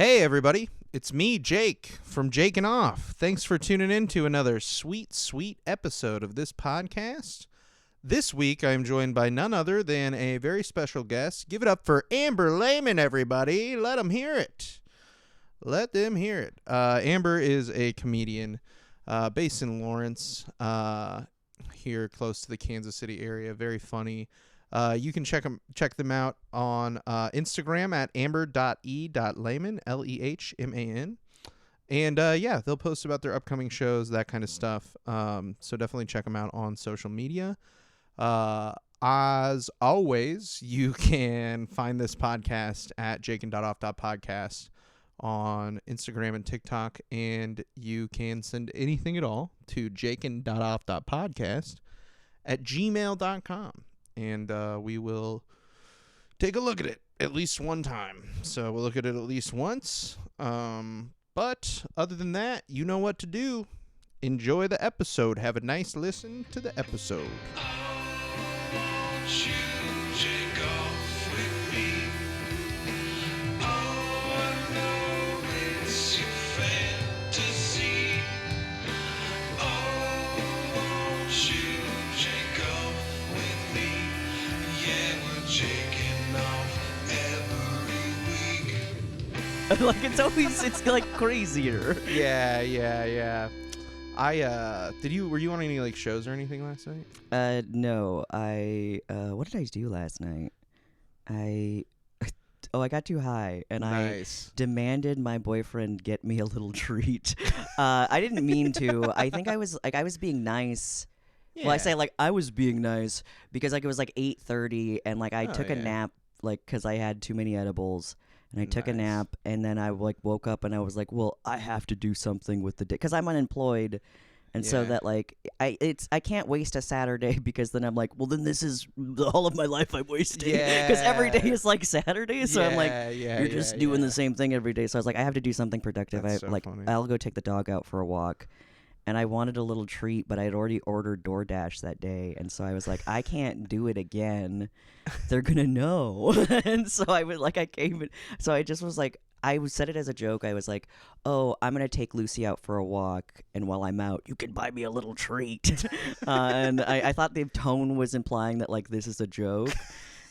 Hey, everybody. It's me, Jake, from Jake and Off. Thanks for tuning in to another sweet, sweet episode of this podcast. This week, I am joined by none other than a very special guest. Give it up for Amber Lehman, everybody. Let them hear it. Let them hear it. Amber is a comedian based in Lawrence, here close to the Kansas City area. Very funny. You can check them out on Instagram at amber.e.lehman, Lehman. And yeah, they'll post about their upcoming shows, that kind of stuff. So definitely check them out on social media. As always, you can find this podcast at jaken.off.podcast on Instagram and TikTok, and you can send anything at all to jaken.off.podcast at gmail.com. And we will take a look at it at least one time. So we'll look at it at least once. But other than that, you know what to do. Enjoy the episode. Have a nice listen to the episode. Like it's like crazier. Yeah. Were you on any like shows or anything last night? No. What did I do last night? I got too high and Nice. I demanded my boyfriend get me a little treat. I didn't mean to. I think I was being nice. Yeah. Well, I say I was being nice because it was 8:30 and I took a nap because I had too many edibles. And I took a nap, and then I woke up, and I was like, "Well, I have to do something with the day because I'm unemployed, and so that I can't waste a Saturday because then I'm like, well, then this is all of my life I'm wasting because every day is like Saturday, so I'm like, you're just doing the same thing every day. So I was like, I have to do something productive. That's so funny. I'll go take the dog out for a walk. And I wanted a little treat, but I had already ordered DoorDash that day. And so I was like, I can't do it again. They're going to know. And so I came in. So I just was like, I said it as a joke. I was like, oh, I'm going to take Lucy out for a walk. And while I'm out, you can buy me a little treat. And I thought the tone was implying that this is a joke.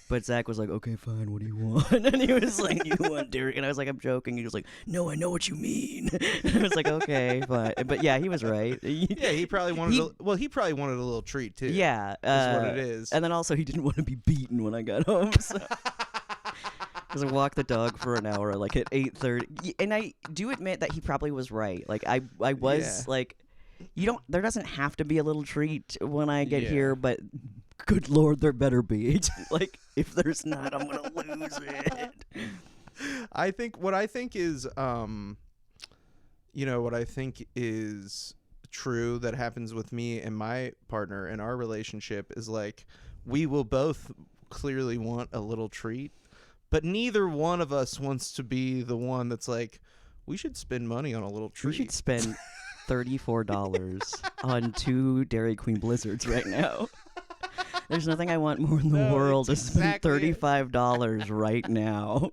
But Zach was like, okay, fine, what do you want? And he was like, you want dairy? And I was like, I'm joking. He was like, no, I know what you mean. And I was like, okay, fine. But yeah, he was right. Yeah, he probably wanted he probably wanted a little treat too. Yeah. That's what it is. And then also he didn't want to be beaten when I got home. So. Because I walked the dog for an hour, at 8:30. And I do admit that he probably was right. I was there doesn't have to be a little treat when I get here, but good Lord, there better be. If there's not, I'm going to lose it. What I think is true that happens with me and my partner in our relationship is we will both clearly want a little treat, but neither one of us wants to be the one that's we should spend money on a little treat. We should spend $34 on 2 Dairy Queen Blizzards right now. There's nothing I want more in the world to spend $35 right now.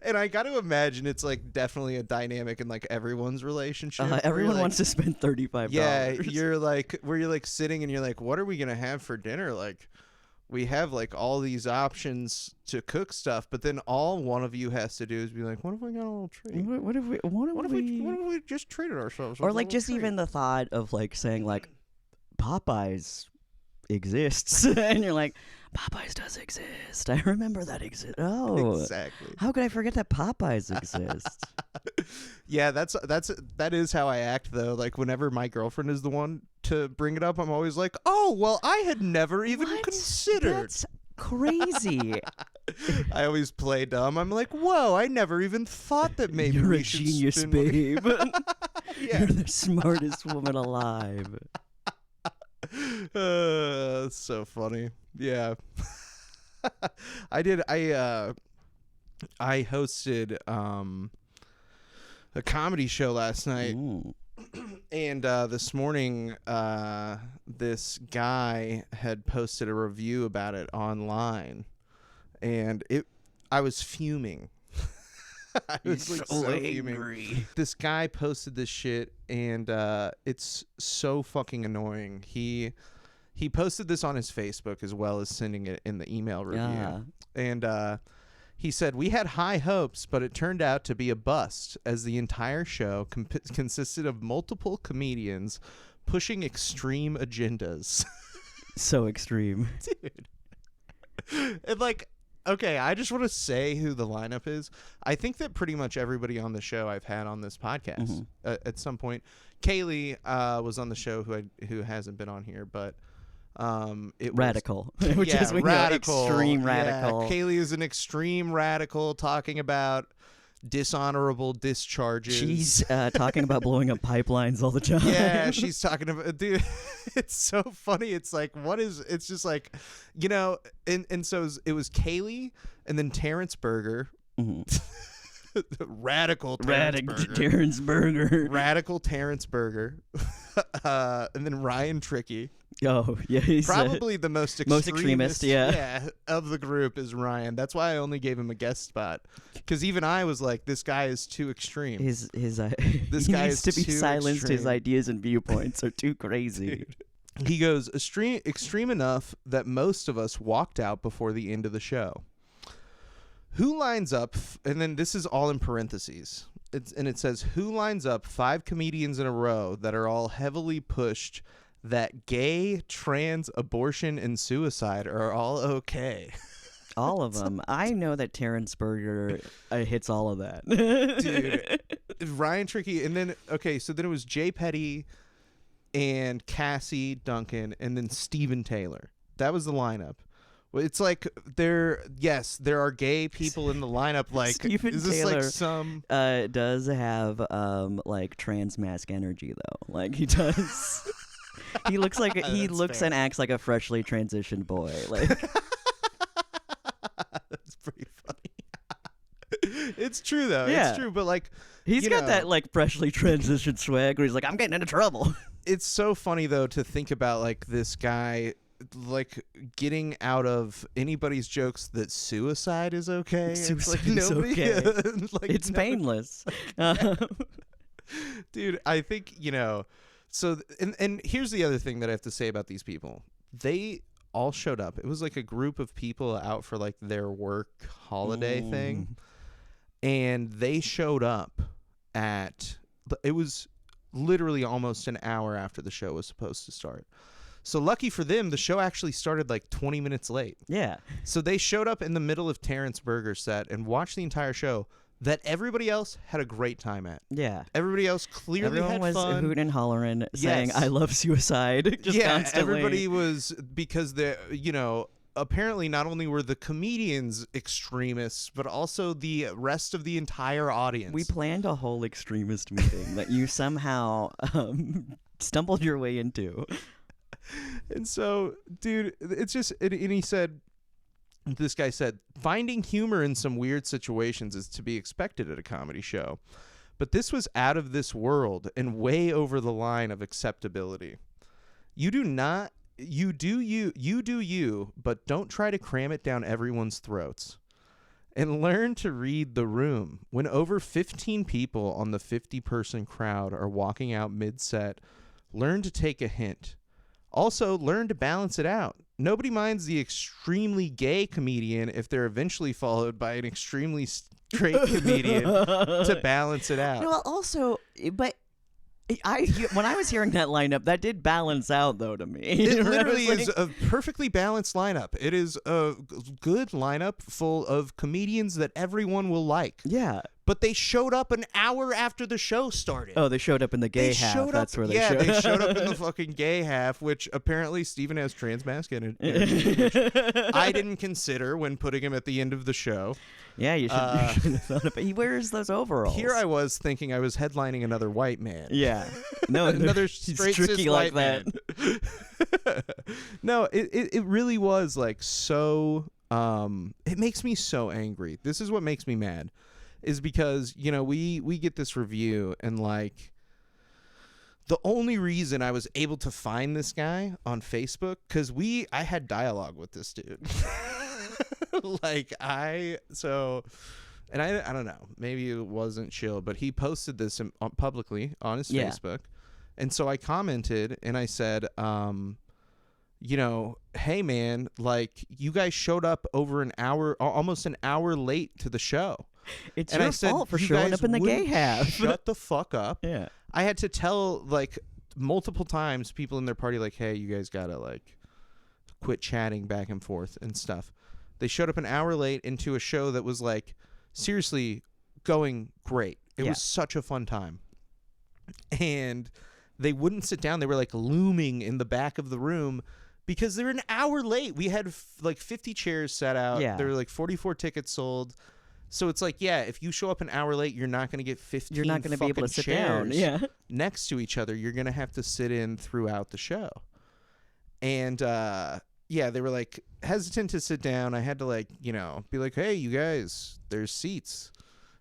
And I got to imagine it's definitely a dynamic in everyone's relationship. Everyone wants to spend $35. Yeah, you're where you're sitting and you're what are we going to have for dinner? We have all these options to cook stuff, but then all one of you has to do is be what if we got a little treat? What if we just treated ourselves? Or just even the thought of saying Popeyes exists, and you're like, Popeyes does exist. I remember that exists. Oh, exactly. How could I forget that Popeyes exists? Yeah, that is how I act though. Whenever my girlfriend is the one to bring it up, I'm always like, oh, well, I had never even considered. That's crazy. I always play dumb. I'm like, whoa, I never even thought that maybe you're we a should genius, babe. Yeah. You're the smartest woman alive. That's so funny. Yeah. I hosted a comedy show last night. Ooh. And this morning this guy had posted a review about it online, and I was fuming. I was like so fuming. angry. This guy posted this shit, and it's so fucking annoying. He posted this on his Facebook as well as sending it in the email review. Yeah. And he said, "We had high hopes, but it turned out to be a bust, as the entire show consisted of multiple comedians pushing extreme agendas." So extreme. Dude. And like, okay, I just want to say who the lineup is. I think that pretty much everybody on the show I've had on this podcast at some point. Kaylee was on the show, who hasn't been on here, but it Radical. was, Which yeah, is when radical, extreme yeah. radical. Kaylee is an extreme radical talking about dishonorable discharges. She's talking about blowing up pipelines all the time. Yeah, she's talking about, dude, it's so funny. It's like, it's just like, and so it was Kaylee and then Terrence Berger. Radical Terrence Berger. Radical Terrence Berger. And then Ryan Tricky. Oh, yeah. He's Probably the most extremist, of the group is Ryan. That's why I only gave him a guest spot, because even I was like, this guy is too extreme. This This he guy needs is to be too silenced. His extreme. ideas and viewpoints are too crazy. He goes, extreme enough that most of us walked out before the end of the show. Who lines up, and then this is all in parentheses, it says, who lines up 5 comedians in a row that are all heavily pushed that gay, trans, abortion, and suicide are all okay. All of them. I know that Terrence Berger hits all of that. Dude, Ryan Tricky, and then, okay, so then it was Jay Petty and Cassie Duncan, and then Steven Taylor. That was the lineup. Well, it's like there are gay people in the lineup. Like, Steven is this Taylor like some does have like trans mask energy though. Like he does. He looks like fair. and acts like a freshly transitioned boy. Like That's pretty funny. It's true though. Yeah. It's true, but like he's got that like freshly transitioned swag where he's like, I'm getting into trouble. It's so funny though to think about like this guy like getting out of anybody's jokes that suicide is okay. Suicide it's like is okay. like, It's painless. Dude, I think, so and here's the other thing that I have to say about these people. They all showed up. It was like a group of people out for like their work holiday thing. And they showed up it was literally almost an hour after the show was supposed to start. So lucky for them, the show actually started like 20 minutes late. Yeah. So they showed up in the middle of Terrence Berger's set and watched the entire show that everybody else had a great time at. Yeah. Everybody else clearly Everyone had was fun. hooting and hollering, saying, Yes. I love suicide. Just constantly. Everybody was, because apparently not only were the comedians extremists, but also the rest of the entire audience. We planned a whole extremist meeting that you somehow stumbled your way into. And so, dude, it's just, and he said, this guy said, finding humor in some weird situations is to be expected at a comedy show. But this was out of this world and way over the line of acceptability. You do you, but don't try to cram it down everyone's throats. And learn to read the room. When over 15 people on the 50-person crowd are walking out mid-set, learn to take a hint. Also, learn to balance it out. Nobody minds the extremely gay comedian if they're eventually followed by an extremely straight comedian to balance it out. Well, also, but when I was hearing that lineup, that did balance out, though, to me. It literally is a perfectly balanced lineup. It is a good lineup full of comedians that everyone will like. Yeah. But they showed up an hour after the show started. Oh, they showed up in the gay half. That's where they showed up. Yeah, they showed up in the fucking gay half, which apparently Steven has trans masculinity, which I didn't consider when putting him at the end of the show. Yeah, you should have thought about it. He wears those overalls. Here I was thinking I was headlining another white man. Yeah. No, another straight tricky cis like white that. man. No, it really was like so. It makes me so angry. This is what makes me mad, is because we get this review and like the only reason I was able to find this guy on Facebook because I had dialogue with this dude. And I don't know, maybe it wasn't chill, but he posted this publicly on his Yeah. Facebook. And so I commented and I said, hey man, like you guys showed up over an hour, almost an hour late to the show. It's And your I said, fault for "You showing guys up in the gay wouldn't half." Shut the fuck up. Yeah. I had to tell like multiple times people in their party, like, hey, you guys gotta like quit chatting back and forth and stuff. They showed up an hour late into a show that was like seriously going great. It was such a fun time. And they wouldn't sit down. They were like looming in the back of the room because they're an hour late. We had like 50 chairs set out. Yeah. There were like 44 tickets sold. So it's like, yeah, if you show up an hour late, you're not going to get 15 You're not going to be able to sit down. chairs Yeah. next to each other. You're going to have to sit in throughout the show. And yeah, they were like hesitant to sit down. I had to like, be like, hey, you guys, there's seats.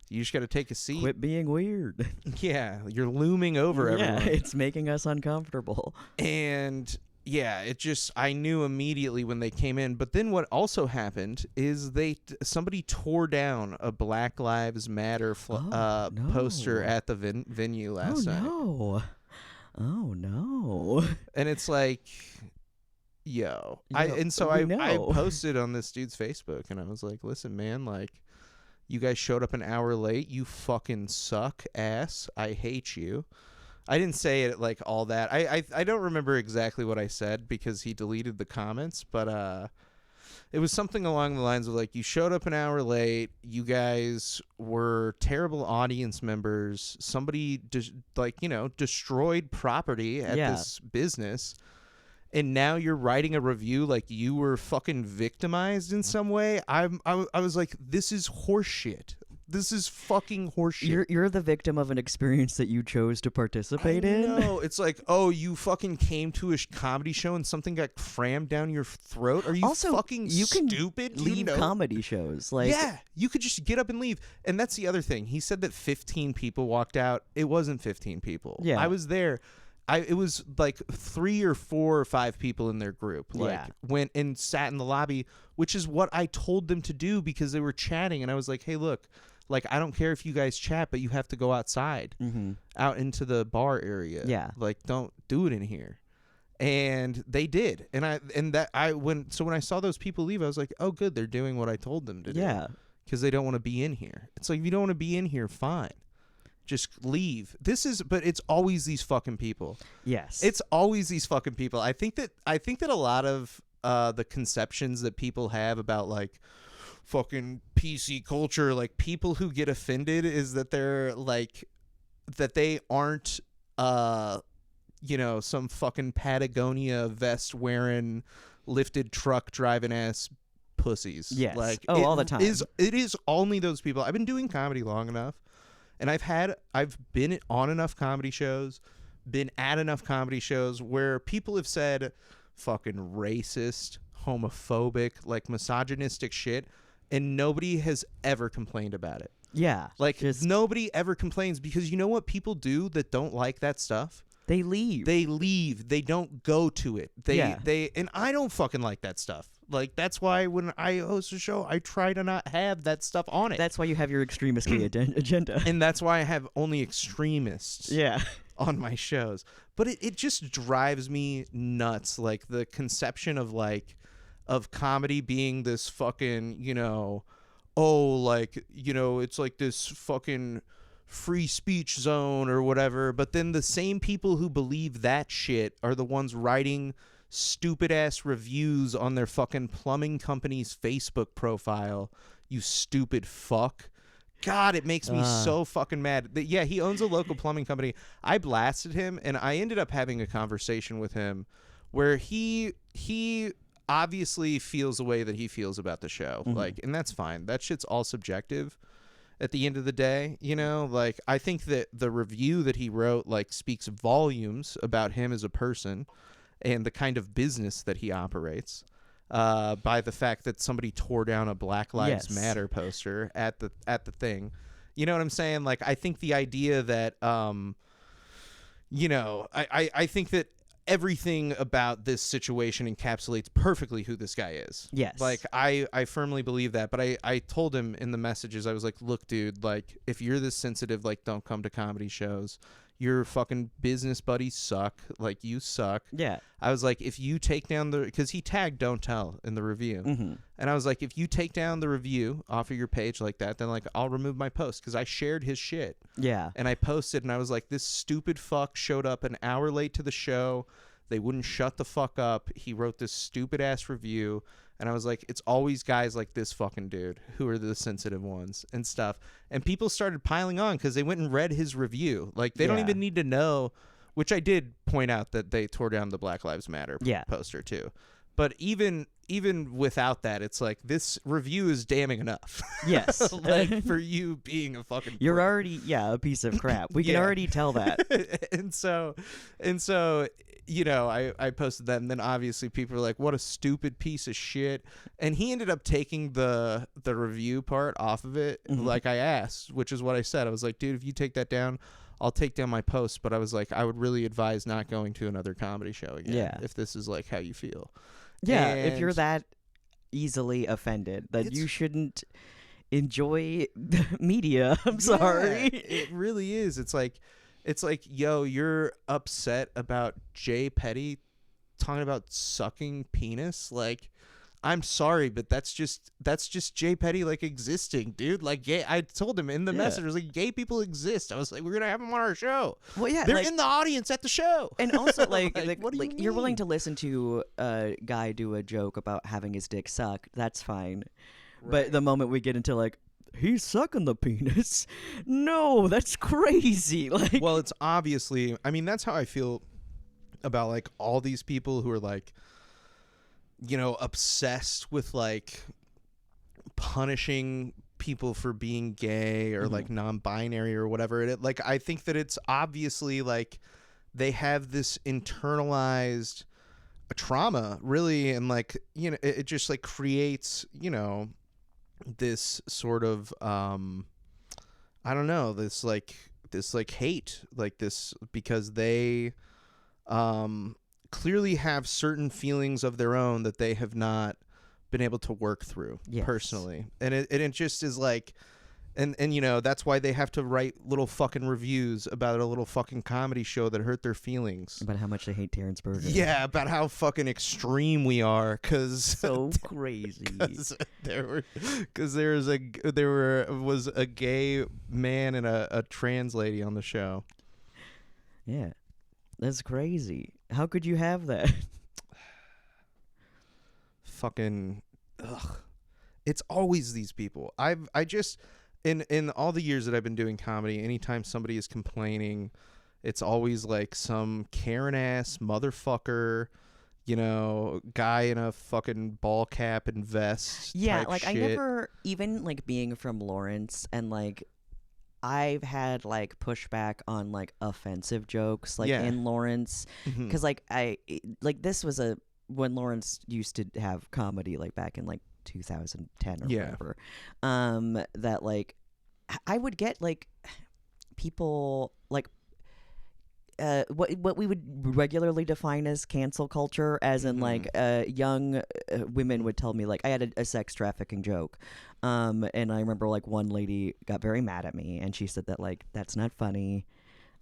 You just got to take a seat. Quit being weird. Yeah, you're looming over everyone. Yeah, it's making us uncomfortable. And yeah, I knew immediately when they came in. But then what also happened is somebody tore down a Black Lives Matter no. poster at the venue last night. Oh no. And it's like, yo. I posted on this dude's Facebook and I was like, listen, man, like, you guys showed up an hour late. You fucking suck ass. I hate you. I didn't say it like all that. I don't remember exactly what I said because he deleted the comments, but it was something along the lines of like, you showed up an hour late. You guys were terrible audience members. Somebody destroyed property at this business. And now you're writing a review like you were fucking victimized in some way. I was like, this is horseshit. This is fucking horseshit. You're the victim of an experience that you chose to participate in. No, it's like, oh, you fucking came to a comedy show and something got crammed down your throat. Are you fucking stupid? Can leave comedy shows. Like, yeah, you could just get up and leave. And that's the other thing. He said that 15 people walked out. It wasn't 15 people. Yeah. I was there. It was like 3 or 4 or 5 people in their group went and sat in the lobby, which is what I told them to do because they were chatting. And I was like, hey, look, like, I don't care if you guys chat, but you have to go outside, out into the bar area. Yeah. Like, don't do it in here. And they did. When I saw those people leave, I was like, oh, good. They're doing what I told them to do. Yeah. Because they don't want to be in here. It's like, if you don't want to be in here, fine. Just leave. But it's always these fucking people. Yes. It's always these fucking people. I think that a lot of the conceptions that people have about like fucking PC culture, like people who get offended is that they're like that they aren't some fucking Patagonia vest wearing lifted truck driving ass pussies. Yes. Like all the time. It is only those people. I've been doing comedy long enough. And I've been on enough comedy shows, been at enough comedy shows where people have said fucking racist, homophobic, like misogynistic shit, and nobody has ever complained about it. Yeah. Like nobody ever complains because you know what people do that don't like that stuff? They leave. They don't go to it. And I don't fucking like that stuff. Like, that's why when I host a show, I try to not have that stuff on it. That's why you have your extremist gay agenda. And that's why I have only extremists on my shows. But it just drives me nuts. Like, the conception of comedy being this fucking, it's like this fucking free speech zone or whatever. But then the same people who believe that shit are the ones writing stupid ass reviews on their fucking plumbing company's Facebook profile. You stupid fuck. God, it makes me so fucking mad. Yeah, he owns a local plumbing company. I blasted him and I ended up having a conversation with him where he obviously feels the way that he feels about the show. Like, and that's fine. That shit's all subjective at the end of the day, like, I think that the review that he wrote like speaks volumes about him as a person and the kind of business that he operates, by the fact that somebody tore down a Black Lives Matter poster at the thing. You know what I'm saying? Like, I think the idea that, I think that everything about this situation encapsulates perfectly who this guy is. Yes. Like, I firmly believe that. But I told him in the messages, I was like, look, dude, like, if you're this sensitive, like, don't come to comedy shows. Your fucking business buddies suck. Like, you suck. Yeah. I was like, if you take down the... Because he tagged Don't Tell in the review. Mm-hmm. And I was like, if you take down the review off of your page like that, then, like, I'll remove my post. Because I shared his shit. Yeah. And I posted, and I was like, this stupid fuck showed up an hour late to the show. They wouldn't shut the fuck up. He wrote this stupid-ass review. And I was like, it's always guys like this fucking dude who are the sensitive ones and stuff. And people started piling on because they went and read his review. Like, they don't even need to know, which I did point out that they tore down the Black Lives Matter poster too. But even without that, it's like, this review is damning enough. Yes. Like, for you being a fucking... You're already, a piece of crap. We can already tell that. and so, you know, I posted that, and then obviously people were like, what a stupid piece of shit. And he ended up taking the review part off of it, like I asked, which is what I said. I was like, dude, if you take that down, I'll take down my post. But I was like, I would really advise not going to another comedy show again if this is like how you feel. Yeah, if you're that easily offended that you shouldn't enjoy the media. I'm sorry. It really is. It's like, yo, you're upset about Jay Petty talking about sucking penis? Like, I'm sorry, but that's just Jay Petty, like, existing, dude. Like, gay. I told him in the message, I was like, gay people exist. I was like, we're gonna have them on our show. Well, yeah, they're like, in the audience at the show. And also, like, what do you mean? You're willing to listen to a guy do a joke about having his dick sucked. That's fine. Right. But the moment we get into, like, he's sucking the penis, no, that's crazy. Like, well, it's obviously, I mean, that's how I feel about, like, all these people who are, like, you know, obsessed with, like, punishing people for being gay or like non-binary or whatever. Like, I think that it's obviously, like, they have this internalized trauma, really, and, like, you know, it just, like, creates, you know, this sort of I don't know, this hate, like, this, because they clearly have certain feelings of their own that they have not been able to work through personally. And it just is like, and you know, that's why they have to write little fucking reviews about a little fucking comedy show that hurt their feelings. About how much they hate Terrence Berger. Yeah, about how fucking extreme we are, cause so crazy. There was a gay man and a trans lady on the show. Yeah, that's crazy. How could you have that? Fucking, ugh. It's always these people. I just, in all the years that I've been doing comedy, anytime somebody is complaining, it's always like some Karen ass motherfucker, you know, guy in a fucking ball cap and vest. Yeah, type like shit. I never, even like being from Lawrence, and like I've had like pushback on like offensive jokes like in Lawrence, because like this was when Lawrence used to have comedy, like back in like 2010 or whatever, that like I would get like people like what we would regularly define as cancel culture, as in like young women would tell me, like, I had a sex trafficking joke, and I remember like one lady got very mad at me, and she said that like that's not funny.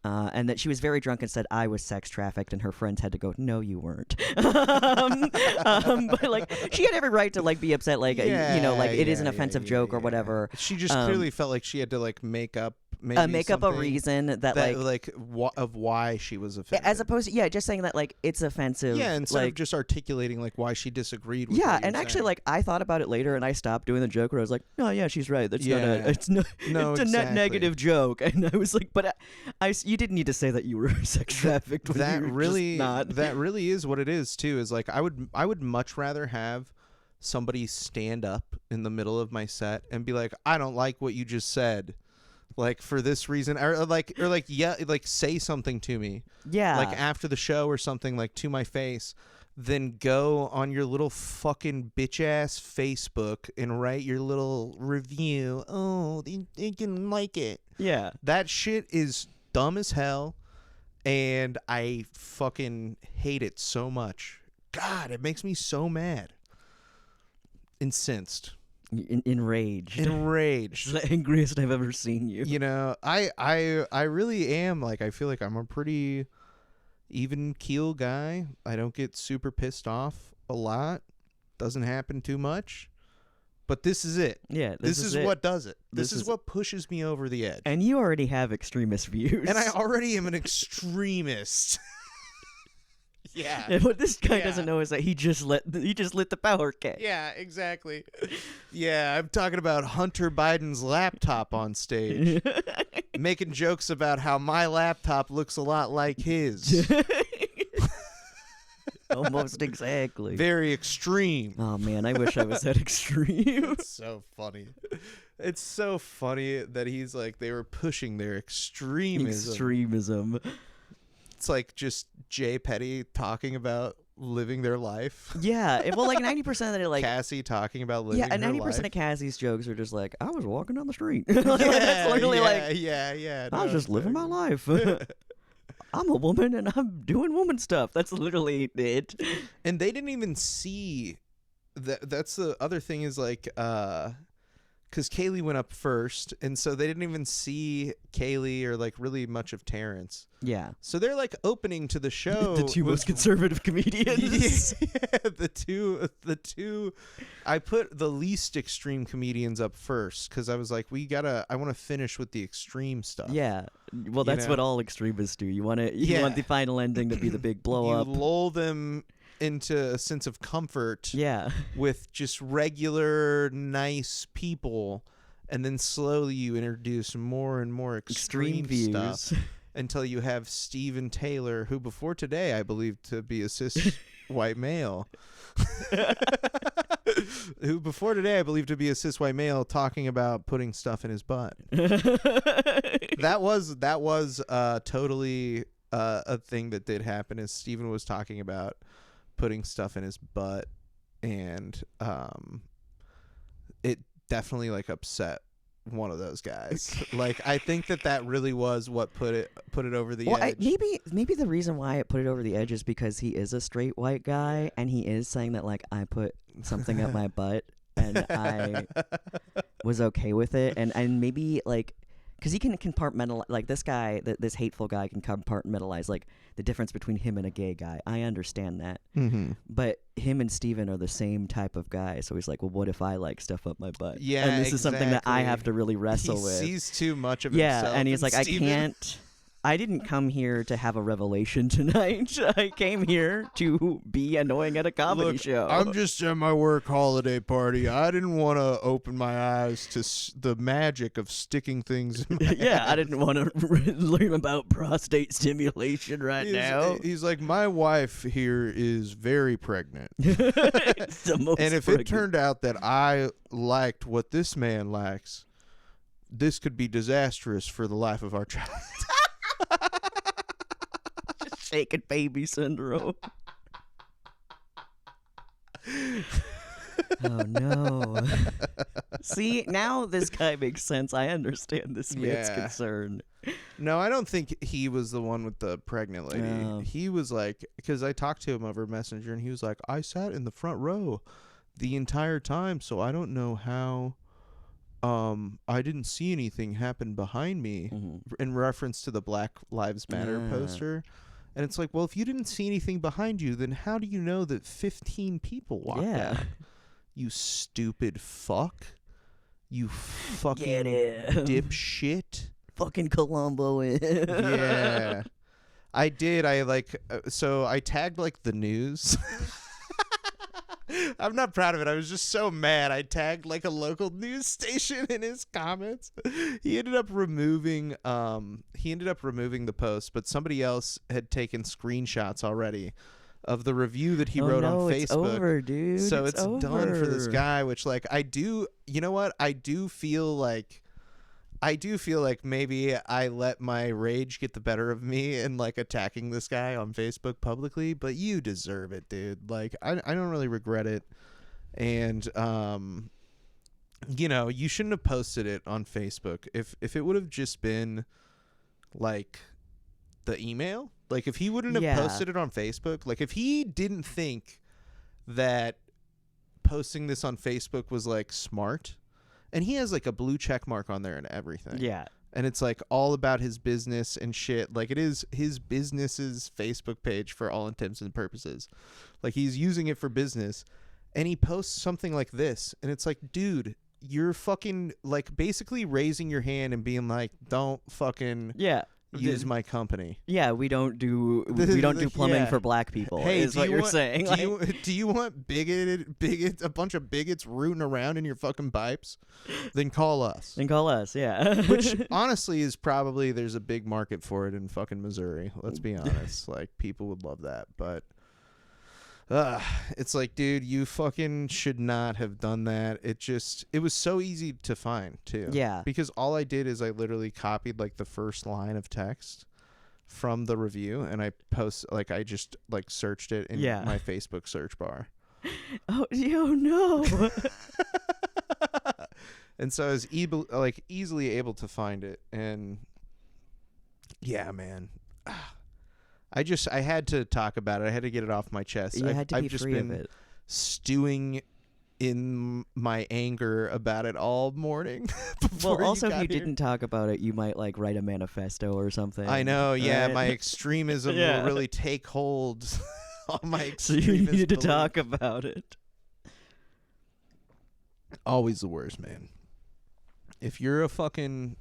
And that she was very drunk and said I was sex trafficked, and her friends had to go, no, you weren't. But like she had every right to like be upset, like you know, like it is an offensive joke or whatever. She just clearly felt like she had to like make up a reason that like of why she was offended, as opposed to just saying that like it's offensive. Yeah, instead like, of just articulating like why she disagreed with and actually like I thought about it later, and I stopped doing the joke where I was like, no, yeah, she's right. That's it's a net negative joke. And I was like, but you didn't need to say that you were sex trafficked. That really is what it is too. Is like I would much rather have somebody stand up in the middle of my set and be like, I don't like what you just said, like for this reason, or say something to me, like after the show or something, like to my face, then go on your little fucking bitch ass Facebook and write your little review. Oh, they didn't like it. Yeah, that shit is dumb as hell. And I fucking hate it so much. God, it makes me so mad. Incensed. Enraged. Enraged. It's the angriest I've ever seen you. You know, I really am, like, I feel like I'm a pretty even keel guy. I don't get super pissed off a lot. Doesn't happen too much. But this is it. Yeah, this is it. what does it. This This is is what pushes me over the edge. And you already have extremist views. And I already am an extremist. Yeah. And what this guy Yeah. doesn't know is that he just lit the power cat. Yeah, exactly. Yeah, I'm talking about Hunter Biden's laptop on stage, making jokes about how my laptop looks a lot like his. Almost exactly. Very extreme. Oh man, I wish I was that extreme. It's so funny. It's so funny that he's like, they were pushing their extremism. Extremism. It's like just Jay Petty talking about living their life. Yeah, well, like 90% of it, like Cassie talking about living and her 90% life. of Cassie's jokes are just like, I was walking down the street. Yeah, That's literally yeah. I was just living my life. I'm a woman and I'm doing woman stuff. That's literally it. And they didn't even see that. That's the other thing is like, because Kaylee went up first, and so they didn't even see Kaylee or like really much of Terrence. Yeah. So they're like opening to the show. The two was- most conservative comedians. Yeah, the two. I put the least extreme comedians up first because I was like, I want to finish with the extreme stuff. Yeah. Well, that's know? what all extremists do. You want Yeah. the final ending to be the big blow You up. lull them into a sense of comfort. Yeah. With just regular nice people, and then slowly you introduce more and more extreme views. stuff until you have Steven Taylor, who before today I believed to be a cis white male, who before today I believed to be a cis white male talking about putting stuff in his butt. That was totally a thing that did happen. Is Steven was talking about putting stuff in his butt, and it definitely like upset one of those guys. Like, I think that really was what put it over the edge. Maybe the reason why it put it over the edge is because he is a straight white guy and he is saying that like I put something up my butt and I was okay with it, and maybe like because he can compartmentalize, like this guy, this hateful guy can compartmentalize like the difference between him and a gay guy. I understand that. Mm-hmm. But him and Steven are the same type of guy. So he's like, well, what if I like stuff up my butt? Yeah, and this is something that I exactly. have to really wrestle He with. sees too much of Yeah, himself. and he's like, Steven. I didn't come here to have a revelation tonight. I came here to be annoying at a comedy Look, show. I'm just at my work holiday party. I didn't want to open my eyes to the magic of sticking things in my yeah, I didn't want to learn about prostate stimulation right now. He's like, my wife here is very pregnant. It's the most And if friggin- it turned out that I liked what this man likes, this could be disastrous for the life of our child. shaken baby syndrome. Oh no. See, now this guy makes sense. I understand this man's Yeah. concern. No, I don't think he was the one with the pregnant lady. No. He was like, because I talked to him over Messenger, and he was like, I sat in the front row the entire time, so I don't know how. I didn't see anything happen behind me, in reference to the Black Lives Matter Yeah. poster. And it's like, well, if you didn't see anything behind you, then how do you know that 15 people walked Yeah. out? You stupid fuck. You fucking Get him. dipshit. Fucking Columbo. Yeah. I did. So I tagged like the news. I'm not proud of it. I was just so mad. I tagged like a local news station in his comments. He ended up removing the post, but somebody else had taken screenshots already of the review that he wrote on Facebook. It's over, dude. So it's done for this over. guy, which like you know what? I do feel like maybe I let my rage get the better of me in like attacking this guy on Facebook publicly, but you deserve it, dude. Like I don't really regret it. And you shouldn't have posted it on Facebook. If it would have just been like the email, Like, if he wouldn't have Yeah. posted it on Facebook, like, if he didn't think that posting this on Facebook was, like, smart, and he has, like, a blue check mark on there and everything. Yeah. And it's, like, all about his business and shit. Like, it is his business's Facebook page for all intents and purposes. Like, he's using it for business. And he posts something like this. And it's like, dude, you're fucking, like, basically raising your hand and being like, don't fucking Yeah. use my company. Yeah, we don't do plumbing Yeah. for black people. Hey, is what you're saying. Do you want a bunch of bigots rooting around in your fucking pipes? Then call us. Then call us, yeah. Which honestly is probably, there's a big market for it in fucking Missouri. Let's be honest. Like, people would love that, but it's like, dude, you fucking should not have done that. It was so easy to find too. Yeah. Because all I did is I literally copied like the first line of text from the review and I just like searched it in my Facebook search bar. Oh no. And so I was easily able to find it. And yeah, man. I had to talk about it. I had to get it off my chest. You had to be I've just free been of it. stewing in my anger about it all morning. Well, also, if you here. didn't talk about it, you might like write a manifesto or something. I know, yeah, right? my extremism will really take hold on my So extremist you needed to belief. talk about it. Always the worst, man. If you're a fucking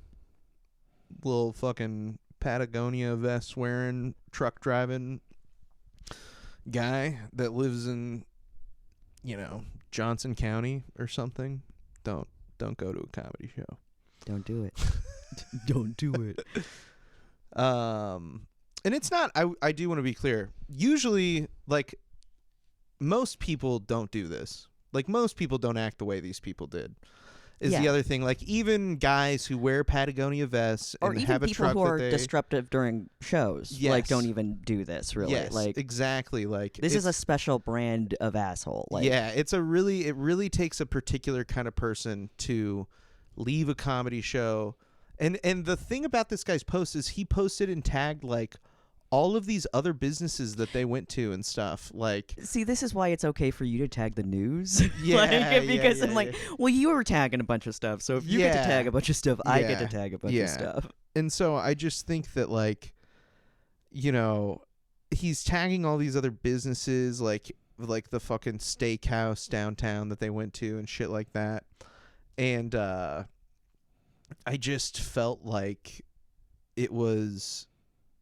little fucking Patagonia vest wearing, truck driving guy that lives in, Johnson County or something, don't go to a comedy show. Don't do it. Don't do it. And it's not, I do want to be clear. Usually, like, most people don't do this. Like, most people don't act the way these people did. Is the other thing. Like, even guys who wear Patagonia vests and or even have a people truck who are that they disruptive during shows, like, don't even do this, really. Yes, like, exactly. Like, this is a special brand of asshole. Like, yeah, it really takes a particular kind of person to leave a comedy show. And the thing about this guy's post is he posted and tagged, like, all of these other businesses that they went to and stuff. Like, see, this is why it's okay for you to tag the news. Yeah, because I'm like, well, you were tagging a bunch of stuff, so if you get to Yeah. tag a bunch of stuff, I get to Yeah. tag a bunch of stuff. And so I just think that, like, he's tagging all these other businesses, like the fucking steakhouse downtown that they went to and shit like that. And I just felt like it was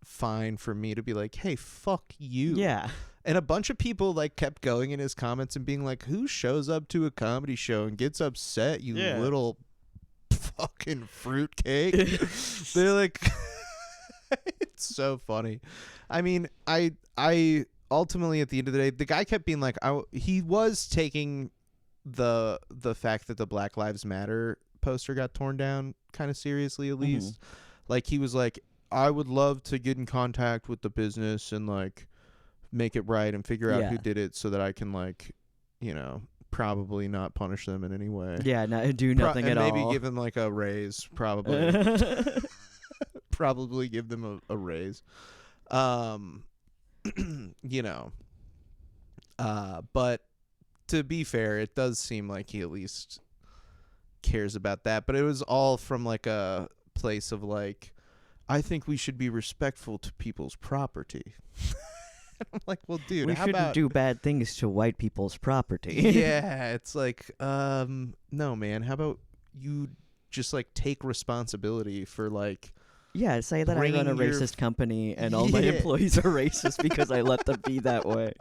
fine for me to be like, hey, fuck you. Yeah. And a bunch of people, like, kept going in his comments and being like, who shows up to a comedy show and gets upset, you little fucking fruitcake? They're like, it's so funny. I mean, I ultimately, at the end of the day, the guy kept being like, he was taking the fact that the Black Lives Matter poster got torn down kind of seriously, at least. Like, he was like, I would love to get in contact with the business and, like, make it right and figure out who did it so that I can, like, probably not punish them in any way. Yeah, do nothing at all. Maybe give them, like, a raise, probably. Probably give them a raise. But to be fair, it does seem like he at least cares about that. But it was all from, like, a place of, like, I think we should be respectful to people's property. I'm like, well, dude, we how shouldn't about do bad things to white people's property. Yeah, it's like, no, man. How about you just, like, take responsibility for, like, yeah, say that I run a bringing racist company and all my employees are racist because I let them be that way.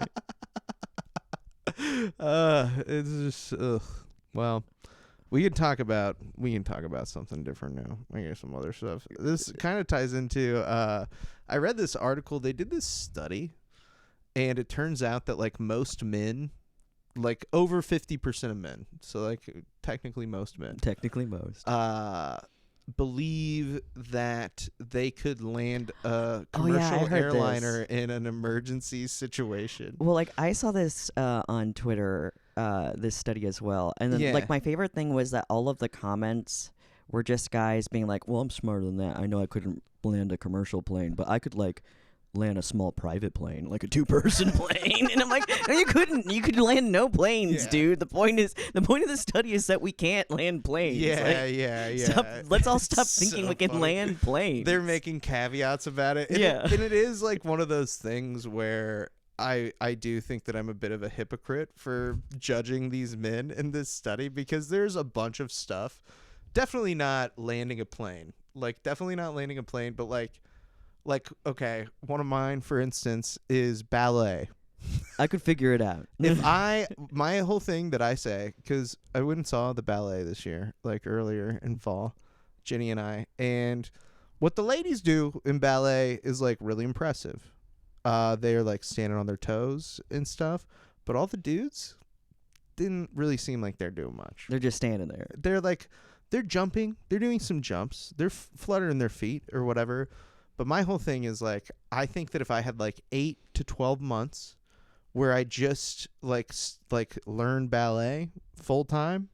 It's just, well, we can talk about something different now. I guess some other stuff. This kind of ties into, I read this article. They did this study, and it turns out that, like, most men, like, over 50% of men, so, like, technically most men, believe that they could land a commercial airliner in an emergency situation. Well, like, I saw this on Twitter, this study as well. And then, like, my favorite thing was that all of the comments were just guys being like, well, I'm smarter than that. I know I couldn't land a commercial plane, but I could, like, land a small private plane, like a 2-person plane. And I'm like, no, you couldn't. You could land no planes, dude. The point of the study is that we can't land planes. Let's all stop thinking we can land planes. They're making caveats about it. And it is like one of those things where I do think that I'm a bit of a hypocrite for judging these men in this study, because there's a bunch of stuff. Definitely not landing a plane. Like, definitely not landing a plane, but like, okay, one of mine, for instance, is ballet. I could figure it out. My whole thing that I say, because I went and saw the ballet this year, like earlier in fall, Jenny and I, and what the ladies do in ballet is like really impressive. They're like standing on their toes and stuff, but all the dudes didn't really seem like they're doing much. They're just standing there. They're jumping. They're doing some jumps. They're fluttering their feet or whatever. But my whole thing is like, I think that if I had like 8 to 12 months where I just like learn ballet full time,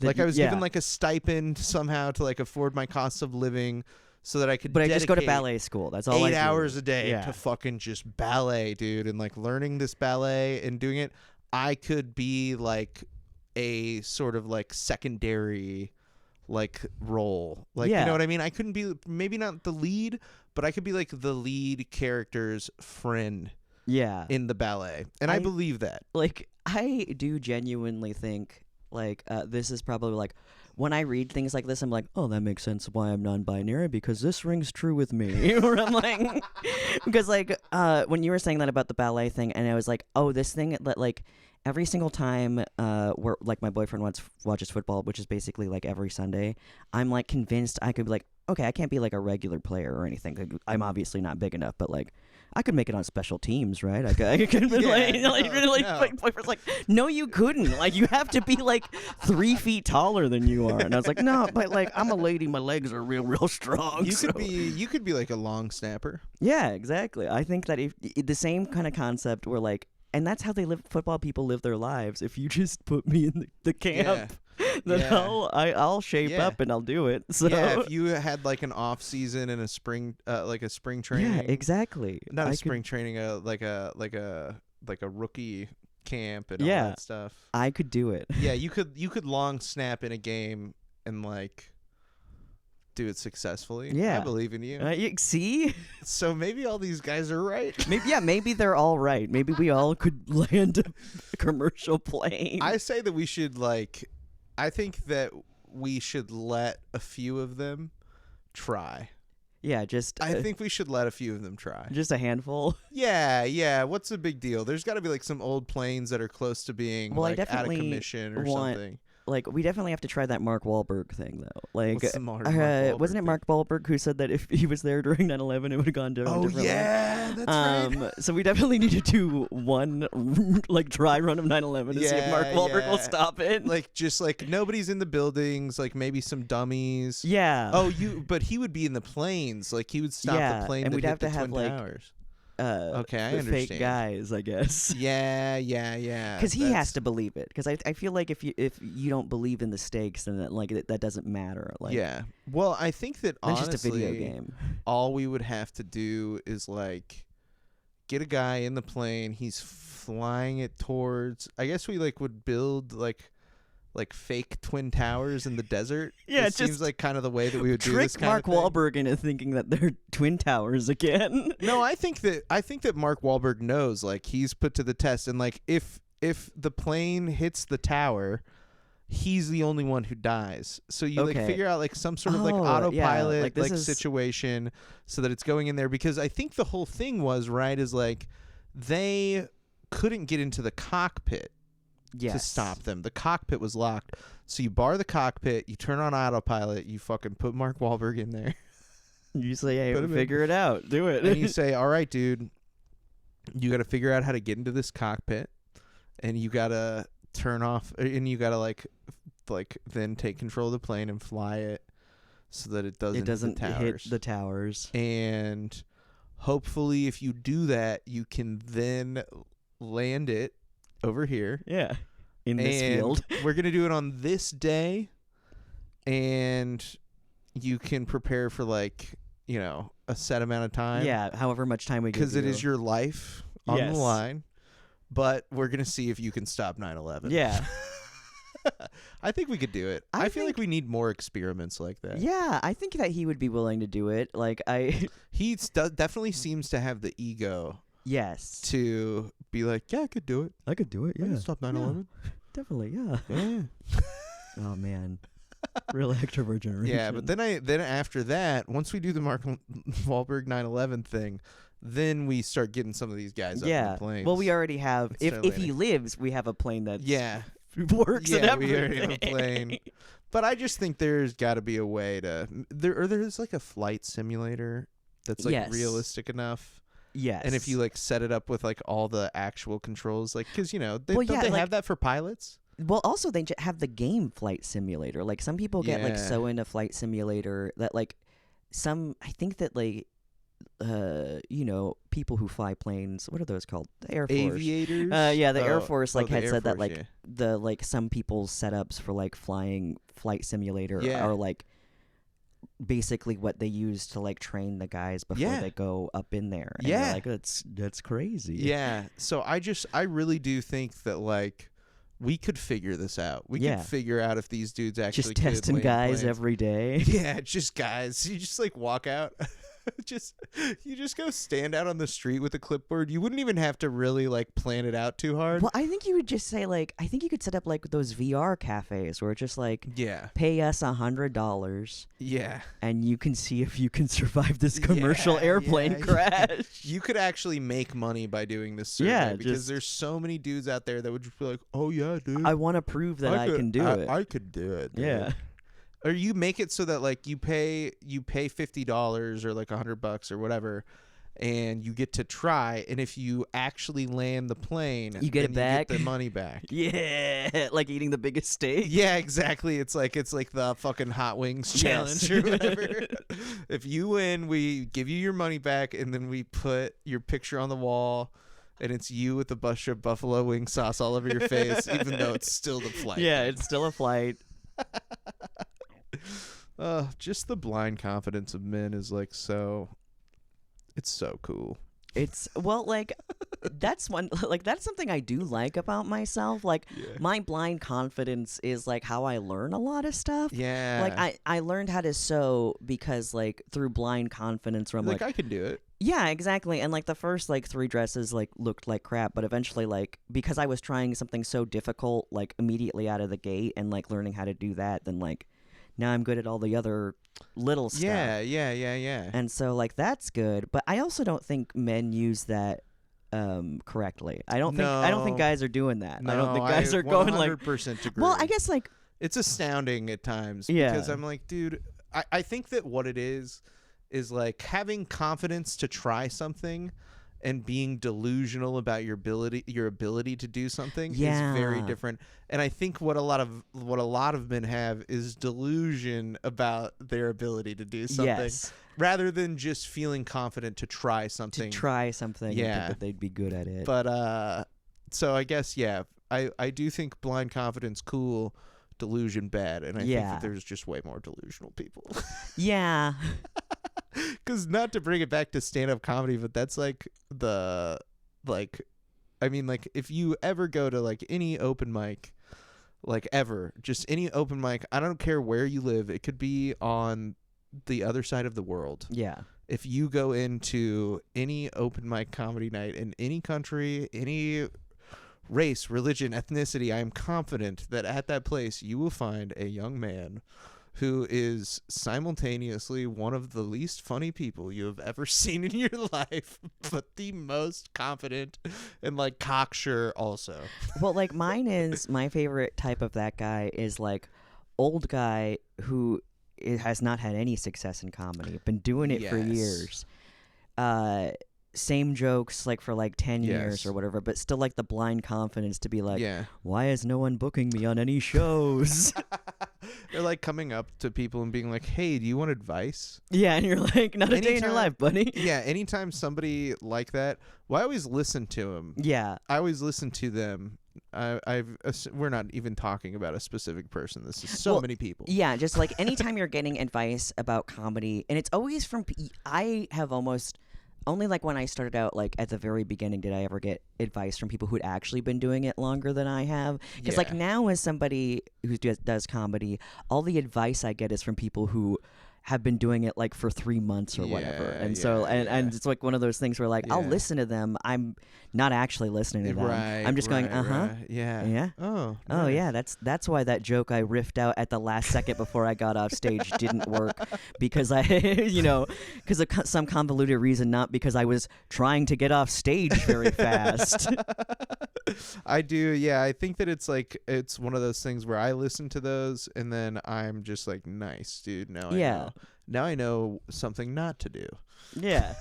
like I was given like a stipend somehow to like afford my cost of living, so that I could. But I just go to ballet school. That's all. 8 hours a day to fucking just ballet, dude, and like learning this ballet and doing it. I could be like a sort of like secondary like role, like you know what I mean. I couldn't be, maybe not the lead, but I could be like the lead character's friend. In the ballet, and I believe that. Like, I do genuinely think like this is probably like, when I read things like this, I'm like, oh, that makes sense why I'm non-binary, because this rings true with me. Or I'm like, because like when you were saying that about the ballet thing, and I was like, oh, this thing that like every single time where like my boyfriend watches football, which is basically like every Sunday, I'm like convinced I could be like, okay, I can't be like a regular player or anything. Like, I'm obviously not big enough, but like I could make it on special teams, right? I could my boyfriend's like, no, you couldn't. Like, you have to be like 3 feet taller than you are. And I was like, no, but like I'm a lady, my legs are real strong. You could be like a long snapper. Yeah, exactly. I think that if the same kind of concept where like, and that's how football people live their lives. If you just put me in the camp, then I'll shape up and I'll do it. So if you had like an off season and a spring training. Yeah, exactly. Not a spring training, like a rookie camp and all that stuff. I could do it. Yeah, you could long snap in a game and like do it successfully. Yeah, I believe in you. See? So maybe all these guys are right. Maybe they're all right. Maybe we all could land a commercial plane. I say that we should I think that we should let a few of them try. Yeah, I think we should let a few of them try. Just a handful? Yeah. What's the big deal? There's got to be like some old planes that are close to being out of commission or something. Like, we definitely have to try that Mark Wahlberg thing, though. Like, what's the Mark Wahlberg wasn't it Mark Wahlberg who said that if he was there during 9/11, it would have gone down a different way? That's right. So we definitely need to do one, like, dry run of 9/11 to see if Mark Wahlberg will stop it. Like, just, like, nobody's in the buildings, like, maybe some dummies. Yeah. Oh, but he would be in the planes. Like, he would stop the plane and that we'd hit have the to have, Twin like, Towers. Okay, I understand. Fake guys, I guess. Yeah. Because he has to believe it. Because I feel like if you don't believe in the stakes, then that doesn't matter. Like, yeah. Well, I think that honestly, just a video game. All we would have to do is like get a guy in the plane. He's flying it towards. I guess we would build like fake twin towers in the desert. Yeah, it seems like kind of the way that we would do this kind Mark of thing. Wahlberg into thinking that they're twin towers again. No, I think that Mark Wahlberg knows, like, he's put to the test, and like if the plane hits the tower, he's the only one who dies. So you like figure out like some sort of like autopilot situation so that it's going in there, because I think the whole thing was is like they couldn't get into the cockpit. To stop them. The cockpit was locked. So you bar the cockpit, you turn on autopilot, you fucking put Mark Wahlberg in there. You say, hey, figure it out. Do it. And you say, all right, dude, you got to figure out how to get into this cockpit, and you got to turn off, and you got to like then take control of the plane and fly it so that it doesn't hit the towers. And hopefully if you do that, you can then land it over here. Yeah. In this field. We're going to do it on this day, and you can prepare for a set amount of time. Yeah, however much time we give Because it is your life on the Yes. line. But we're going to see if you can stop 9/11. Yeah. I think we could do it. I I feel like think- we need more experiments like that. Yeah, I think that he would be willing to do it. Like, He definitely seems to have the ego yes. to be like, yeah, I could do it. I could do it, I can stop 9/11. Definitely, yeah. Yeah. Oh, man. Real extrovert generation. Yeah, but then after that, once we do the Mark Wahlberg 9/11 thing, then we start getting some of these guys up in the planes. Well, we already have, Let's if start he landing. lives, we have a plane that yeah, works and yeah, everything. we already have a plane. But I just think there's got to be a way to there's like a flight simulator that's like Yes. realistic enough. Yes. And if you like set it up with like all the actual controls, like because they, Well, don't yeah, they like- have that for pilots? Well, also they have the game Flight Simulator. Like some people get like Yeah. so into Flight Simulator that like I think that like people who fly planes, what are those called? The Air Force. Aviators. Yeah, the Air Oh, Force oh, like the had Air said that Force, like yeah. the like some people's setups for like flying Flight Simulator Yeah. are like basically what they use to like train the guys before Yeah. they go up in there. And you're Yeah. like that's crazy. Yeah. So I really do think that like we could figure this out. We Yeah. could figure out if these dudes actually Just could testing land guys planes. every day. Yeah, just guys. You just like walk out. You just go stand out on the street with a clipboard. You wouldn't even have to really like plan it out too hard. Well, I think you would just say like I think you could set up like those VR cafes where it's just like Yeah. pay us $100 Yeah. and you can see if you can survive this commercial Yeah, airplane yeah, crash. You could actually make money by doing this survey Yeah, because just- there's so many dudes out there that would just be like, "Oh yeah, dude. I want to prove that I can do it. I could do it." Dude. Yeah. Or you make it so that like you pay $50 or like $100 or whatever, and you get to try. And if you actually land the plane, You get it then back? You get the money back. Yeah, like eating the biggest steak. Yeah, exactly. It's like the fucking hot wings Yes. challenge or whatever. If you win, we give you your money back, and then we put your picture on the wall, and it's you with the buffalo wing sauce all over your face, even though it's still the flight. Yeah, it's still a flight. Just the blind confidence of men is like it's so cool. It's like that's something I do like about myself. Like Yeah. my blind confidence is like how I learn a lot of stuff. Yeah. Like I learned how to sew because like through blind confidence where I'm like I can do it. yeah, exactly. And like the first like 3 dresses like looked like crap, but eventually like because I was trying something so difficult like immediately out of the gate and like learning how to do that, then like now I'm good at all the other little stuff. Yeah. And so like that's good, but I also don't think men use that correctly. I don't think No. guys are doing that. I don't No, think guys are going like 100% agree. well, I guess like it's astounding at times Yeah. because I'm like, dude, I think that what it is like having confidence to try something and being delusional about your ability to do something is very Yeah. different. And I think what a lot of men have is delusion about their ability to do something yes, rather than just feeling confident to try something. to try something and think Yeah. that they'd be good at it. But so I guess I do think blind confidence cool, delusion bad, and I think Yeah. that there's just way more delusional people. yeah. Because not to bring it back to stand-up comedy, but that's like if you ever go to like any open mic, like ever, just any open mic, I don't care where you live, it could be on the other side of the world. Yeah. If you go into any open mic comedy night in any country, any race, religion, ethnicity, I am confident that at that place you will find a young man who is simultaneously one of the least funny people you have ever seen in your life, but the most confident and like cocksure also. Well, like mine is my favorite type of that guy is like old guy who has not had any success in comedy, been doing it for Yes. years. Same jokes like for like 10 years Yes. or whatever, but still like the blind confidence to be like, Yeah. why is no one booking me on any shows? They're like coming up to people and being like, hey, do you want advice? Yeah, and you're like, not a day in your Anytime- life, buddy. Yeah, anytime somebody like that, well, I always listen to them. Yeah. I always listen to them we're not even talking about a specific person. This is so Well, many people. Yeah, just like anytime you're getting advice about comedy, and it's always from. I have almost only like when I started out, like at the very beginning, did I ever get advice from people who'd actually been doing it longer than I have. Because like Yeah. now, as somebody who does comedy, all the advice I get is from people who have been doing it like for 3 months or whatever. Yeah, And so, yeah, and it's like one of those things where like I'll Yeah. listen to them. I'm not actually listening to them. Right. I'm just going, right. Yeah. yeah. Oh. Oh nice. yeah, that's why that joke I riffed out at the last second before I got off stage didn't work, because I because of some convoluted reason, not because I was trying to get off stage very fast. I do. Yeah. I think that it's one of those things where I listen to those and then I'm just like, nice, dude. Now I Yeah. know. Now I know something not to do. Yeah,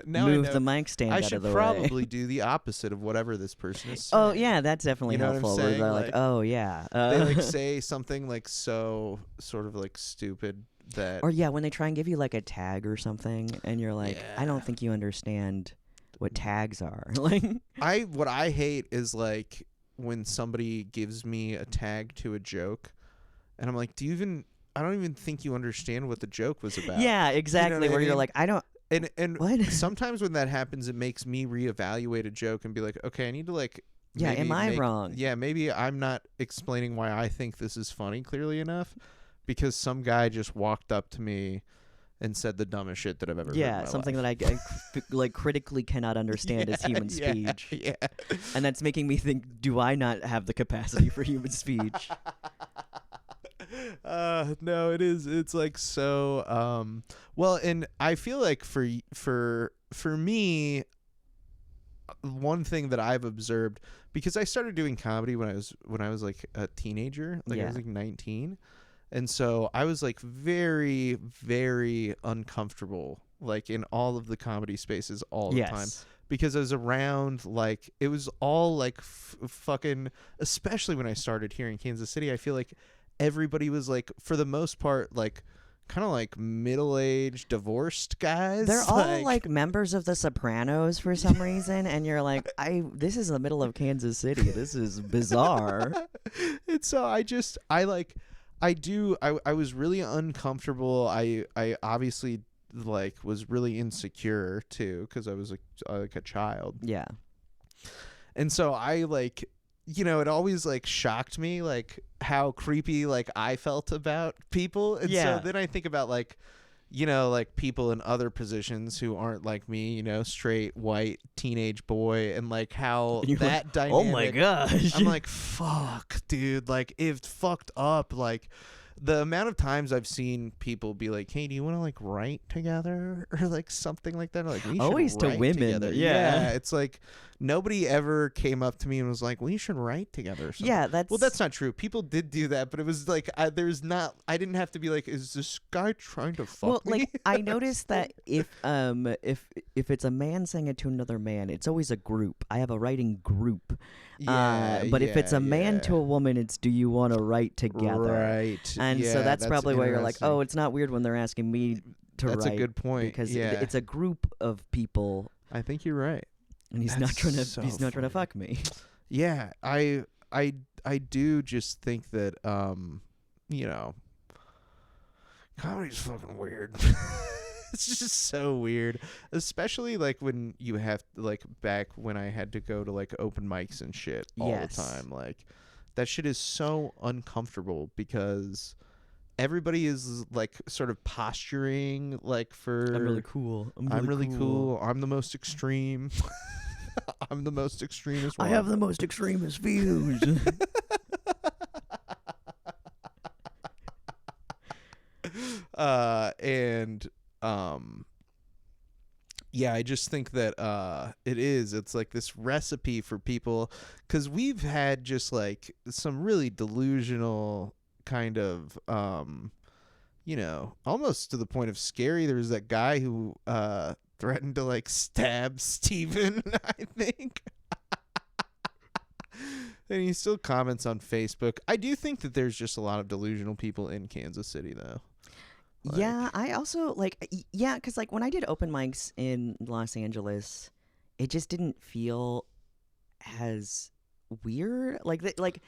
Now move I know the mic stand I out should of the way. probably do the opposite of whatever this person is saying. Oh yeah, that's definitely You know what I'm helpful. Where saying? they're like, Like, oh yeah, They like say something like so sort of like stupid that or yeah, when they try and give you like a tag or something, and you're like, I Yeah. don't think you understand what tags are. Like, what I hate is like when somebody gives me a tag to a joke and I'm like, I don't even think you understand what the joke was about. yeah, exactly. what I Where you're mean? like, I don't. And What? sometimes when that happens, it makes me reevaluate a joke and be like, okay, I need to like. Yeah, maybe am I wrong? Yeah, maybe I'm not explaining why I think this is funny clearly enough, because some guy just walked up to me and said the dumbest shit that I've ever heard in Yeah, my something life. that I like critically cannot understand as human speech, Yeah. and that's making me think: do I not have the capacity for human speech? No, it is. It's like so. Well, and I feel like for me, one thing that I've observed, because I started doing comedy when I was like a teenager, like I was Yeah. like 19, and so I was like very very uncomfortable like in all of the comedy spaces all the time, Yes. because I was around like it was all like fucking, especially when I started here in Kansas City. I feel like everybody was like, for the most part, like kind of like middle-aged divorced guys. They're all like members of the Sopranos for some reason, and you're like, this is the middle of Kansas City. This is bizarre. And so I was really uncomfortable. I obviously like was really insecure too, because I was like a child. Yeah. And so I like, it always like shocked me like how creepy like I felt about people. And Yeah. so then I think about like, like people in other positions who aren't like me, straight white teenage boy, and like how And you're that like, dynamic. oh my gosh. I'm like, fuck, dude. Like, it's fucked up. Like, the amount of times I've seen people be like, hey, do you want to like write together or like something like that? Or, like, we should Always to write women, together. yeah. It's like nobody ever came up to me and was like, we should write together or something. Yeah, that's Well, that's not true. People did do that, but it was like I didn't have to be like, is this guy trying to fuck well, me? like I noticed that if it's a man saying it to another man, it's always a group. I have a writing group. But if it's a man to a woman, it's do you want to write together? Right. And so that's probably why you're like, interesting. oh, it's not weird when they're asking me to That's write. a good point. Because yeah. it's a group of people, I think you're right. and he's That's not so trying to funny. fuck me. Yeah, I do just think that comedy's fucking weird. It's just so weird, especially like when you have like back when I had to go to like open mics and shit all Yes. the time. Like that shit is so uncomfortable because everybody is like sort of posturing like for I'm really cool. I'm really cool. I'm the most extreme. I'm the most extremist one. I have the most extremist views. And yeah, I just think that it's like this recipe for people, because we've had just like some really delusional kind of almost to the point of scary. There was that guy who threatened to like stab Steven, I think. And he still comments on Facebook. I do think that there's just a lot of delusional people in Kansas City, though. Yeah, I also because like when I did open mics in Los Angeles, it just didn't feel as weird. Like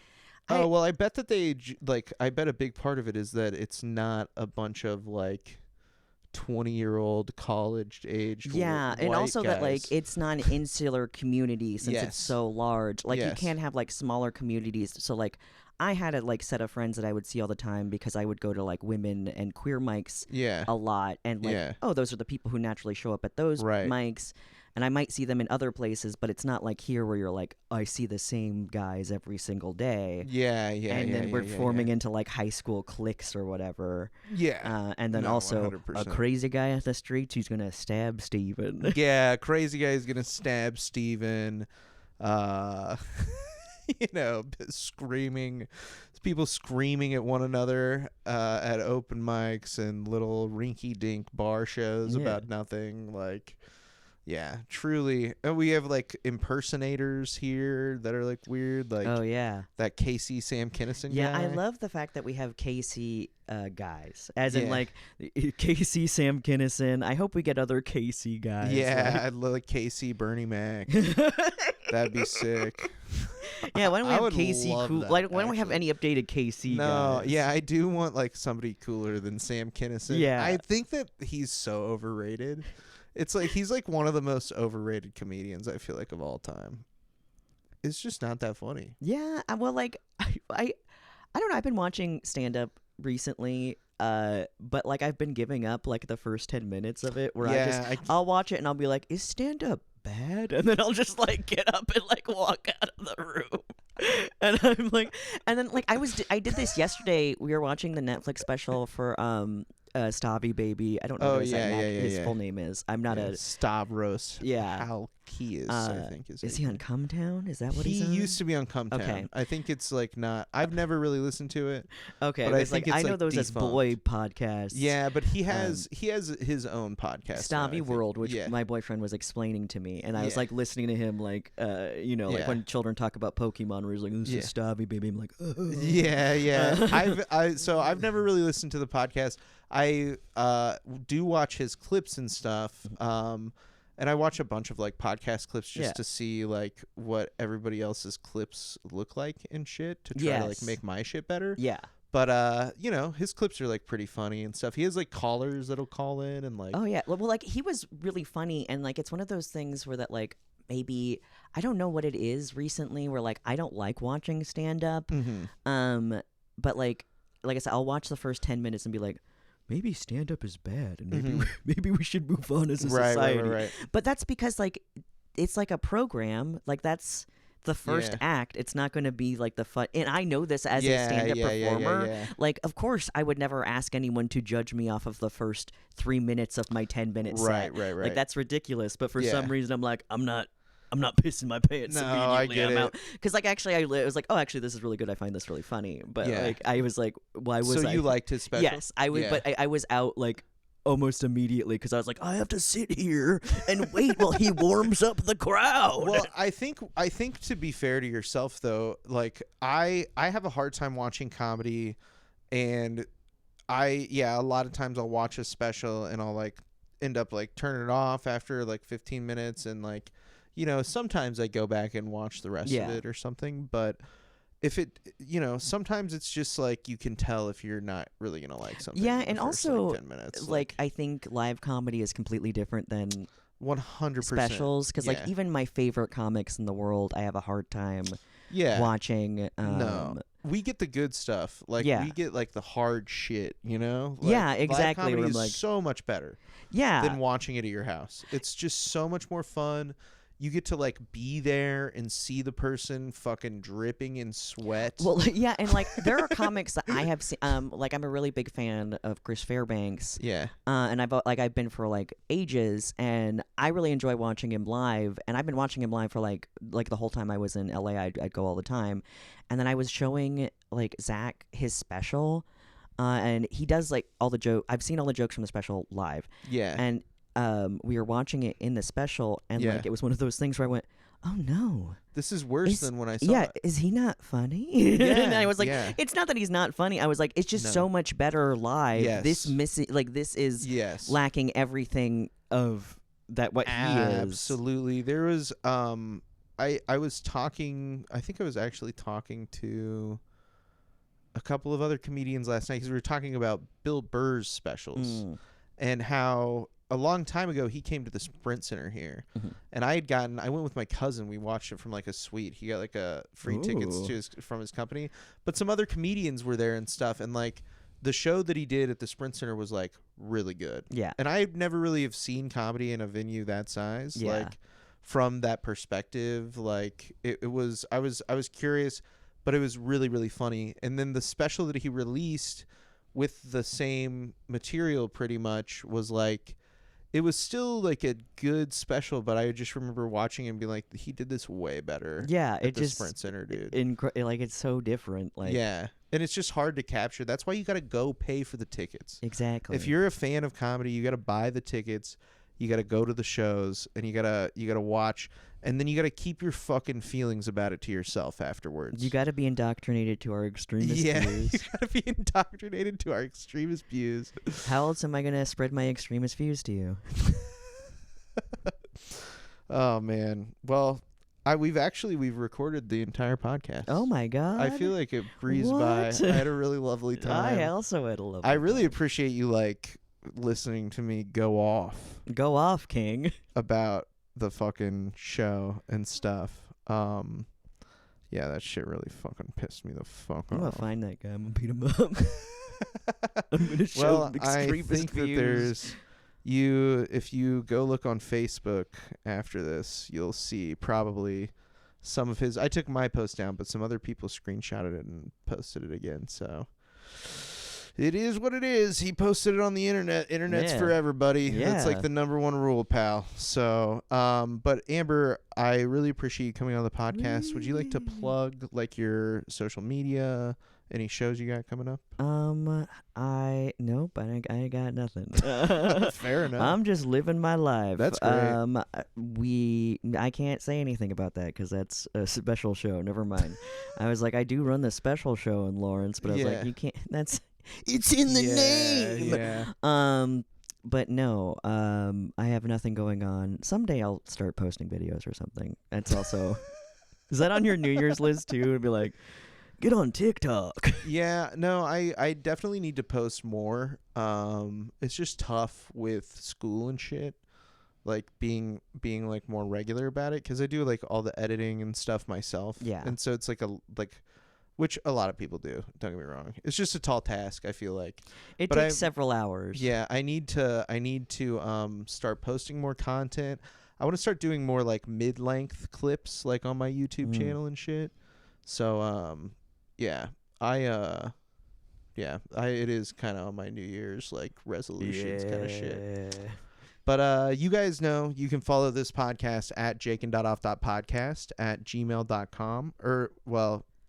Oh, well, I bet that I bet a big part of it is that it's not a bunch of, like, 20-year-old college-aged yeah, and white also that like guys. it's not an insular community since it's Yes. so large. Like you Yes. can't have like smaller communities. So like I had a like set of friends that I would see all the time because I would go to like women and queer mics Yeah. a lot, and like Yeah. oh, those are the people who naturally show up at those Right. mics. And I might see them in other places, but it's not like here where you're like, I see the same guys every single day. Yeah, yeah, And yeah, then yeah, we're yeah, forming yeah. into like high school cliques or whatever. Yeah. And then No, also a 100%. crazy guy at the streets who's gonna stab Steven. Yeah, crazy guy's gonna stab Steven. Screaming, people screaming at one another at open mics and little rinky-dink bar shows Yeah. about nothing. Like, yeah, truly. And we have like impersonators here that are like weird, like Oh yeah. that Casey Sam Kinison Yeah, guy. I love the fact that we have Casey guys, as in Yeah. like Casey, Sam Kinison. I hope we get other Casey guys. Yeah, I'd like Casey, Bernie Mac. That'd be sick. Yeah, why don't we I have would Casey? love that, Why don't we have actually. any updated Casey No, guys? yeah, I do want like somebody cooler than Sam Kinison. Yeah. I think that he's so overrated. It's like he's like one of the most overrated comedians I feel like of all time. It's just not that funny. Yeah, well, like I don't know. I've been watching stand up recently, but like I've been giving up like the first 10 minutes of it, where I'll watch it and I'll be like, is stand up bad? And then I'll just like get up and like walk out of the room. And I'm like, and then like I did this yesterday. We were watching the Netflix special for Stavi Baby. I don't know Oh, what his yeah. full name is. I'm not a Stavros. yeah. Halkias, I think Is he on Come Town? Is that what He he's on? used to be on Come Town. Okay. I think it's like not. I've never really listened to it. Okay, but I it's think like it's, I know like, those as defunct. boy podcasts. Yeah, but he has his own podcast. now, I Stavi think. World, which yeah. my boyfriend was explaining to me, and I was Yeah. like listening to him, like like Yeah. when children talk about Pokemon, where he's like, "This Yeah. is Stavi Baby." I'm like, "Oh." Yeah. I've never really listened to the podcast. I do watch his clips and stuff. And I watch a bunch of like podcast clips just Yeah. to see like what everybody else's clips look like and shit to try to like Yes. make my shit better. Yeah, But his clips are like pretty funny and stuff. He has like callers that'll call in and like oh yeah. Well, like he was really funny, and like it's one of those things where that like maybe I don't know what it is recently, where like I don't like watching stand up. Mhm. But like I said, I'll watch the first 10 minutes and be like, maybe stand up is bad, and maybe maybe we should move on as a society. Right. But that's because like it's like a program. Like that's the first Yeah. act. It's not going to be like the fun. And I know this as a stand-up performer. Yeah. Like, of course, I would never ask anyone to judge me off of the first 3 minutes of my 10-minute set. Right. Like that's ridiculous. But for Yeah. some reason, I'm like, I'm not pissing my pants No, immediately. I get I'm it. out. Because like actually, I was like, oh, actually, this is really good. I find this really funny. But Yeah. like, I was like, why was So I? you liked his special? Yes, I was. Yeah. But I was out like almost immediately because I was like, I have to sit here and wait while he warms up the crowd. Well, I think to be fair to yourself though, like I have a hard time watching comedy, and a lot of times I'll watch a special and I'll like end up like turning it off after like 15 minutes, and like sometimes I go back and watch the rest of it or something, but if it sometimes it's just like you can tell if you're not really gonna like something. Yeah, in the and first, also, like, 10 minutes, like I think live comedy is completely different than 100% specials because like even my favorite comics in the world, I have a hard time watching. No, we get the good stuff. Like we get like the hard shit. Like, yeah, exactly. Live comedy where I'm is like, so much better. yeah, Than watching it at your house. It's just so much more fun. You get to like be there and see the person fucking dripping in sweat. well, yeah, and like there are comics that I have seen. Like I'm a really big fan of Chris Fairbanks. Yeah. And I've been for like ages, and I really enjoy watching him live. And I've been watching him live for like the whole time I was in LA. I'd go all the time, and then I was showing like Zach his special, and he does like all the joke. I've seen all the jokes from the special live. Yeah. And we were watching it in the special, and Yeah. like it was one of those things where I went, oh no. This is worse than when I saw Yeah, it. is he not funny? And I was like, yeah. it's not that he's not funny. I was like, it's just No. so much better live. Yes. This is Yes. lacking everything of that what he is. Absolutely. There was I was talking. I think I was actually talking to a couple of other comedians last night because we were talking about Bill Burr's specials and how a long time ago he came to the Sprint Center here, and I went with my cousin. We watched it from like a suite. He got like a free tickets to from his company, but some other comedians were there and stuff, and like the show that he did at the Sprint Center was like really good. Yeah. And I never really have seen comedy in a venue that size. Yeah. Like from that perspective, like it was, I was curious, but it was really, really funny. And then the special that he released with the same material pretty much was like, it was still like a good special, but I just remember watching him and being like, he did this way better. Yeah, at the Sprint Center, dude. Like it's so different. Like yeah, and it's just hard to capture. That's why you got to go pay for the tickets. Exactly. If you're a fan of comedy, you got to buy the tickets. You got to go to the shows, and you gotta watch, and then you got to keep your fucking feelings about it to yourself afterwards. You got to be indoctrinated to our extremist views. You got to be indoctrinated to our extremist views. How else am I gonna spread my extremist views to you? Oh man. Well, we've recorded the entire podcast. Oh my god. I feel like it breezed by. I had a really lovely time. I also had a lovely I really time. appreciate you like listening to me go off King, about the fucking show and stuff. Yeah, that shit really fucking pissed me the fuck I'm gonna off. find that guy. I'm gonna beat him up. I'm gonna show Well, him I extremist think that views. if you go look on Facebook after this, you'll see probably some of his. I took my post down, but some other people screenshotted it and posted it again. So it is what it is. He posted it on the internet. Internet's for everybody. That's like the number one rule, pal. So, but Amber, I really appreciate you coming on the podcast. Would you like to plug like your social media? Any shows you got coming up? Nope. I got nothing. Fair enough. I'm just living my life. That's great. I can't say anything about that because that's a special show. Never mind. I was like, I do run the special show in Lawrence, but I was like, you can't. It's in the name. Yeah. But no. I have nothing going on. Someday I'll start posting videos or something. That's also. Is that on your New Year's list too? To be like, get on TikTok. Yeah, no, I definitely need to post more. It's just tough with school and shit, like being like more regular about it, because I do like all the editing and stuff myself. Yeah. And so it's like which a lot of people do. Don't get me wrong. It's just a tall task, I feel like. It takes several hours. Yeah, I need to start posting more content. I want to start doing more like mid-length clips like on my YouTube channel and shit. So yeah, it is kind of on my New Year's like resolutions kind of shit. But you guys know you can follow this podcast at jakeand.off.podcast at gmail.com or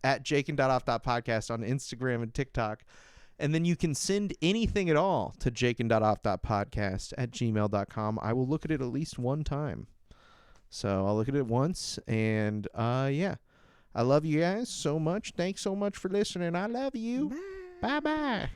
at jakeand.off.podcast on Instagram and TikTok. And then you can send anything at all to jakeand.off.podcast at gmail.com. I will look at it at least one time. So I'll look at it once. And yeah, I love you guys so much. Thanks so much for listening. I love you. Bye-bye.